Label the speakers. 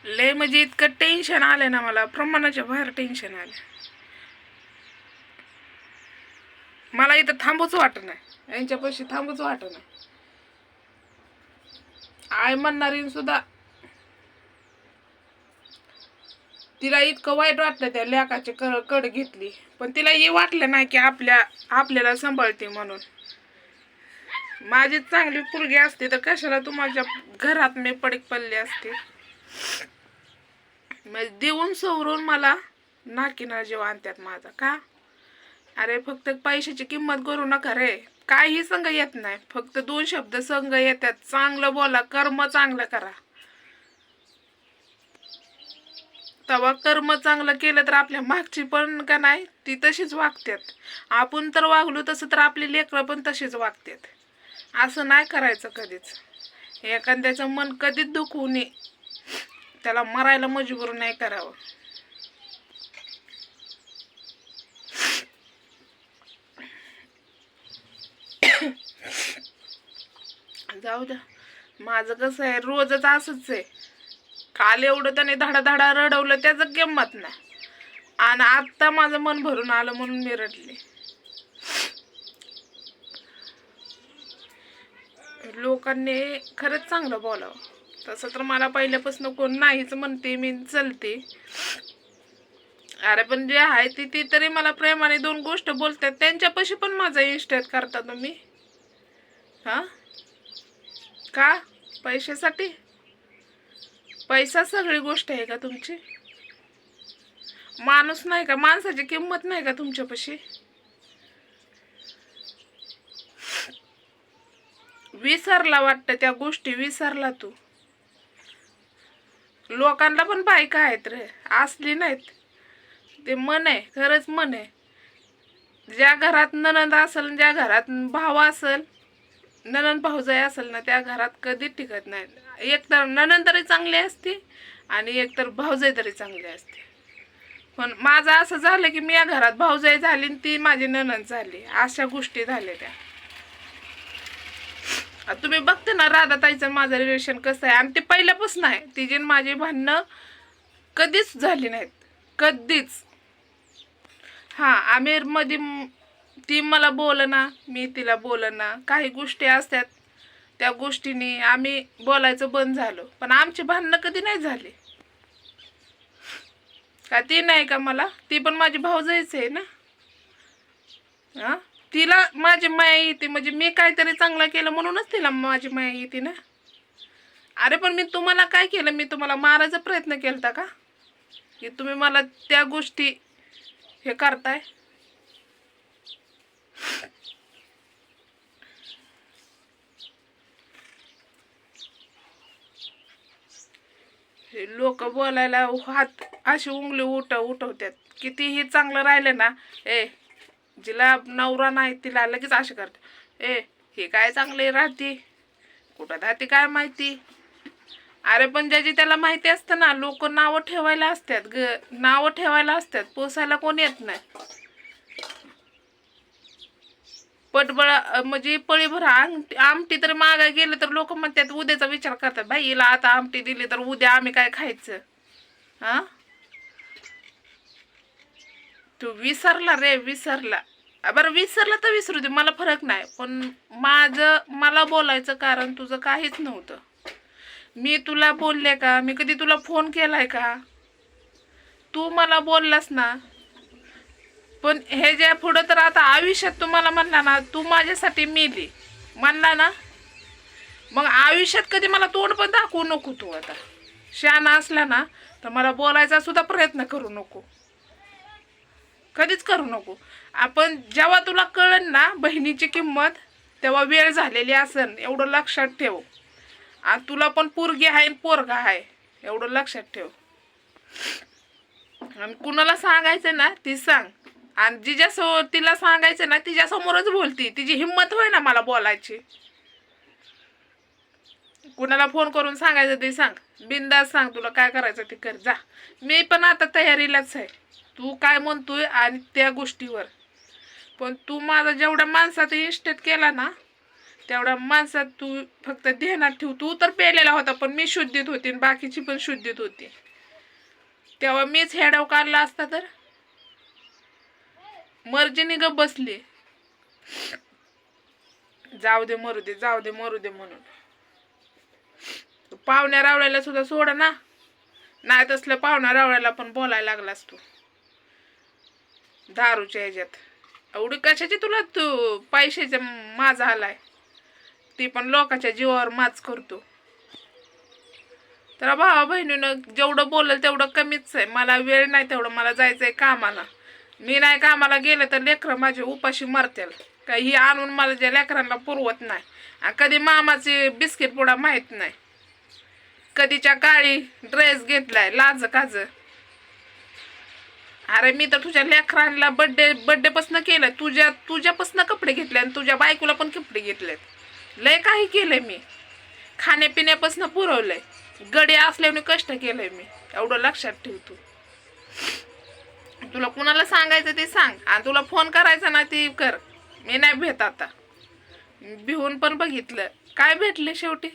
Speaker 1: लय म्हणजे इतकं टेन्शन आलं ना मला, प्रमाणाच्या बाहेर टेन्शन आलं. मला इथं थांबूच वाटत नाही, यांच्यापाशी थांबूच वाटत नाही. आय म्हणणारी सुद्धा तिला इतकं वाईट वाटलं त्या लेकाची कड घेतली, पण तिला हे वाटलं नाही की आपल्याला सांभाळते म्हणून. माझी चांगली पोरगी असते तर कशाला तुम्हाला घरात मी पडीक पडले असते. मग देऊन सवरून मला नाकीना जीव आणतात माझा का. अरे फक्त पैशाची किंमत करू नका रे. काही संघ येत नाही, फक्त 2 शब्द संघ येतात. चांगलं बोला, कर्म चांगलं करा. तेव्हा कर्म चांगलं केलं तर आपल्या मागची पण का नाही ती तशीच वागतात. आपण तर वागलो तसं तर आपली लेकरं पण तशीच वागतात. असं नाही करायचं कधीच. एखाद्याचं मन कधीच दुखवू नये, त्याला मरायला मजबूर नाही करावं. जाऊ द्या. माझं कसं आहे, रोजच असंच आहे. काल एवढं त्याने धडा रडवलं त्याचं किंमत नाही, आणि आत्ता माझं मन भरून आलं म्हणून मी रडले. लोकांनी खरंच चांगलं बोलावं. तसं तर मला पहिल्यापासून कोण नाहीच म्हणते, मी चलते. अरे पण जे आहे ती तरी मला प्रेमाने 2 गोष्ट बोलतात, त्यांच्यापाशी पण माझा इन्स्टेट करता तुम्ही. हा का? पैशासाठी? पैसा सगळी गोष्ट आहे का तुमची? माणूस नाही का? माणसाची किंमत नाही का तुमच्यापाशी? विसरला वाटतं त्या गोष्टी, विसरला तू. लोकांना पण बायका आहेत रे, असली नाहीत. ते मन आहे, खरंच मन आहे. ज्या घरात ननंद असेल, ज्या घरात भाव असेल, ननंद भाऊजाई असेल ना, त्या घरात कधीच टिकत नाही. एक तर ननंद तरी चांगली असते आणि एक तर भाऊजाई तरी चांगली असते. पण माझं असं झालं की मी या घरात भाऊजाई झाली आणि ती माझी ननंद झाली, अशा गोष्टी झाल्या त्या. तुम्ही बघते ना राधाताईचं माझं रिलेशन कसं आहे, आणि ते पहिल्यापासून आहे. तिची माझी भांडणं कधीच झाली नाहीत, कधीच. हा, आमिर मध्ये ती मला बोलना, मी तिला बोलना. काही गोष्टी असतात त्या गोष्टीने आम्ही बोलायचं बंद झालो, पण आमची भांडणं कधी नाही झाली. का ती नाही का मला? ती पण माझी भाऊजाईच आहे ना. हा, तिला माझी माया येते म्हणजे मी काहीतरी चांगलं केलं म्हणूनच तिला माझी माया येते ना. अरे पण मी तुम्हाला काय केलं? मी तुम्हाला मारायचा प्रयत्न केलता का की तुम्ही मला त्या गोष्टी हे करताय? लोक बोलायला हात अशी उंगली उठवतात. कितीही चांगलं राहिलं ना, जिला नवरा नाही तिला लगेच असे करते. हे काय चांगले राहते, कुठं राहते काय माहिती. अरे पण ज्याची त्याला माहिती असतं ना, लोक नावं ठेवायला असतात नावं ठेवायला असतात, पोसायला कोण येत नाही. पटबळ म्हणजे पळीभर आमटी तर मागा गेलं तर लोक म्हणतात, उद्याचा विचार करतात, बाई हिला आता आमटी दिली तर उद्या आम्ही काय खायचं. हा, तू विसरला रे, विसरला. बरं विसरला तर विसरू दे, मला फरक नाही. पण मला बोलायचं कारण तुझं काहीच नव्हतं. मी तुला बोलले का? मी कधी तुला फोन केलाय का? तू मला बोललास ना. पण हे ज्या पुढं तर आता आयुष्यात तुम्हाला म्हणला ना, तू माझ्यासाठी मेली म्हणला ना, मग आयुष्यात कधी मला तोंड पण दाखवू नको. तू आता शहाणा असला ना तर मला बोलायचा सुद्धा प्रयत्न करू नको, कधीच करू नको. आपण जेव्हा तुला कळन ना बहिणीची किंमत, तेव्हा वेळ झालेली असन, एवढं लक्षात ठेव. आणि तुला पण पोरगी आहे आणि पोरगा आहे, एवढं लक्षात ठेव. आणि कुणाला सांगायचं ना ती सांग, आणि तिला सांगायचं ना तिच्या समोरच बोलती. तिची हिंमत होय ना मला बोलायची. कुणाला फोन करून सांगायचं ते सांग, बिंदास सांग, तुला काय करायचं ते कर, जा. मी पण आता तयारीलाच आहे. तू काय म्हणतोय आणि त्या गोष्टीवर. पण तू माझा जेवढ्या माणसाचा इस्टेट केला ना, तेवढा माणसात तू फक्त ध्यानात ठेव. तू तर पेलेला होता पण मी शुद्धीत होती आणि बाकीची पण शुद्धीत होती. तेव्हा मीच हेडाव काढला असता तर मर्जीने ग बसली. जाऊ दे मरू दे, जाऊ दे मरू दे म्हणून. पाहुण्या रावळ्याला सुद्धा सोड ना. नाही तसलं पाहुण्या रावळ्याला पण बोलायला लागलास तू दारूच्या ह्याच्यात. एवढी कशाची तुला तू पैशाचा माझा आलाय. ती पण लोकांच्या जीवावर माच करतो. तर भावा बहिणीनं जेवढं बोलल तेवढं कमीच आहे. मला वेळ नाही तेवढं, मला जायचंय कामाला. मी नाही कामाला गेलं तर लेकरं माझे उपाशी मरतील. काही आणून मला ज्या लेकरांना पुरवत नाही. कधी मामाचे बिस्किट पुडा माहित नाही. कधीच्या काळी ड्रेस घेतलाय लाज काज. अरे मी तर तुझ्या लेकरांना बड्डेपासून केलं. तुझ्यापासून कपडे घेतले आणि तुझ्या बायकोला पण कपडे घेतलेत. लय काही केलंय मी. खाण्यापिण्यापासून पुरवलंय. गडी असल्याने कष्ट केलंय मी. एवढं लक्षात ठेव तू. तुला कुणाला सांगायचं ते सांग आणि तुला फोन करायचा ना ते कर. मी नाही भेट आता. भिवून पण बघितलं काय भेटले शेवटी.